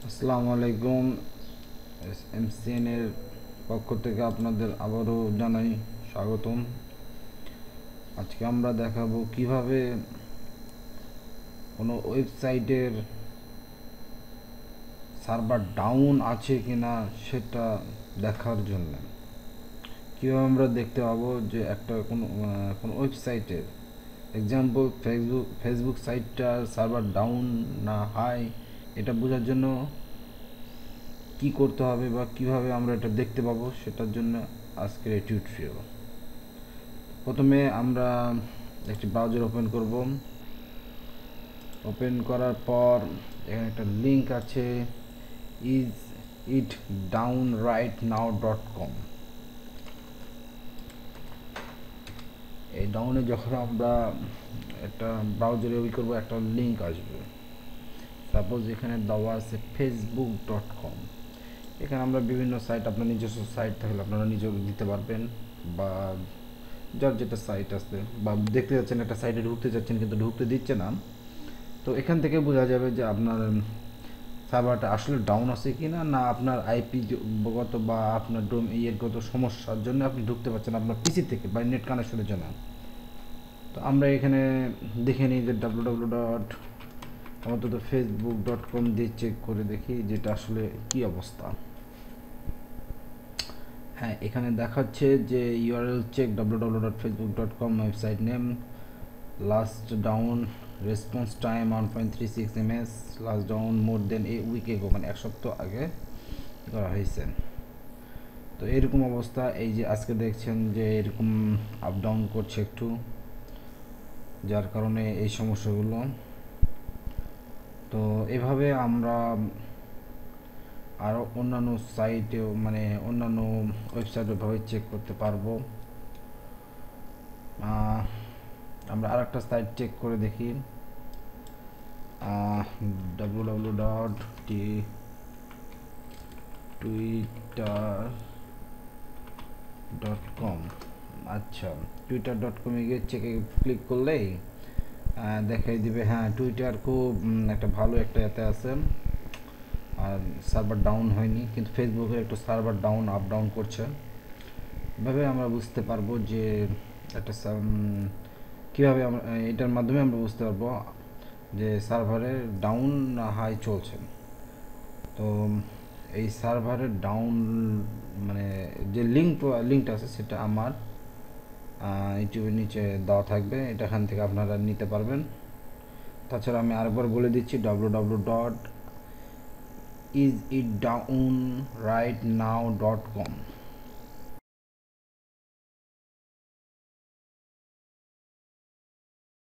আসসালামু আলাইকুম। এমসিএন এর পক্ষ থেকে আপনাদের আবারও জানাই স্বাগতম। আজকে আমরা দেখাবো কিভাবে কোনো ওয়েবসাইটের সার্ভার ডাউন আছে কিনা সেটা দেখার জন্য কীভাবে আমরা দেখতে পাবো যে একটা কোনো ওয়েবসাইটের এক্সাম্পল ফেসবুক সাইটটার সার্ভার ডাউন না হাই, এটা বোঝার জন্য কি করতে হবে বা কিভাবে আমরা এটা দেখতে পাবো সেটার জন্য আজকের এই টিউটোরিয়াল। প্রথমে আমরা একটি ব্রাউজার ওপেন করব। ওপেন করার পর এখানে একটা লিংক আছে, is it down right now .com। এই ডাউনে যখন আমরা একটা ব্রাউজারে ওই করবো, একটা লিংক আসবে। সাপোজ এখানে দেওয়া আছে facebook.com। এখানে আমরা বিভিন্ন সাইট, আপনার নিজস্ব সাইট থাকলে আপনারা নিজেও দিতে পারবেন, বা যার যেটা সাইট আছে, বা দেখতে যাচ্ছেন একটা সাইটে ঢুকতে যাচ্ছেন কিন্তু ঢুকতে দিচ্ছে না, তো এখান থেকে বোঝা যাবে যে আপনার সার্ভারটা আসলে ডাউন আছে কি না, না আপনার আইপি গত বা আপনার গত সমস্যার জন্য আপনি ঢুকতে পারছেন আপনার পিসি থেকে বা নেট কানেকশনের জন্য। তো আমরা এখানে দেখে নিই যে www.facebook.com দিয়ে চেক করে দেখি যেটা আসলে কি অবস্থা। হ্যাঁ, এখানে দেখাচ্ছে যে URL check www.facebook.com, website name, last down response time 1.36 ms, last down more than a week ago, মানে এক সপ্তাহ আগে করা হয়েছে। তো এরকম অবস্থা, এই যে আজকে দেখছেন যে এরকম আপ ডাউন করছে একটু, যার কারণে এই সমস্যাগুলো। তো এভাবে আমরা আরও অন্যান্য সাইটেও, মানে অন্যান্য ওয়েবসাইটে ভাবে চেক করতে পারবো। আমরা আর একটা সাইট চেক করে দেখি, www.twitter.com। আচ্ছা, twitter.com-এ গিয়ে চেকে ক্লিক করলেই দেখাই দিবে, হ্যাঁ টুইটার খুব একটা ভালো একটা এতে আছে, আর সার্ভার ডাউন হয়নি, কিন্তু ফেসবুকের একটু সার্ভার ডাউন আপ ডাউন করছে। এভাবে আমরা বুঝতে পারবো যে একটা কীভাবে আমরা এটার মাধ্যমে আমরা বুঝতে পারবো যে সার্ভারের ডাউন না হাই চলছে। তো এই সার্ভারের ডাউন, মানে যে লিঙ্কটা আছে সেটা আমার ইউটিউবের নিচে দেওয়া থাকবে, এটা এখান থেকে আপনারা নিতে পারবেন। তাছাড়া আমি আরেকবার বলে দিচ্ছি, www.isitdownrightnow.com।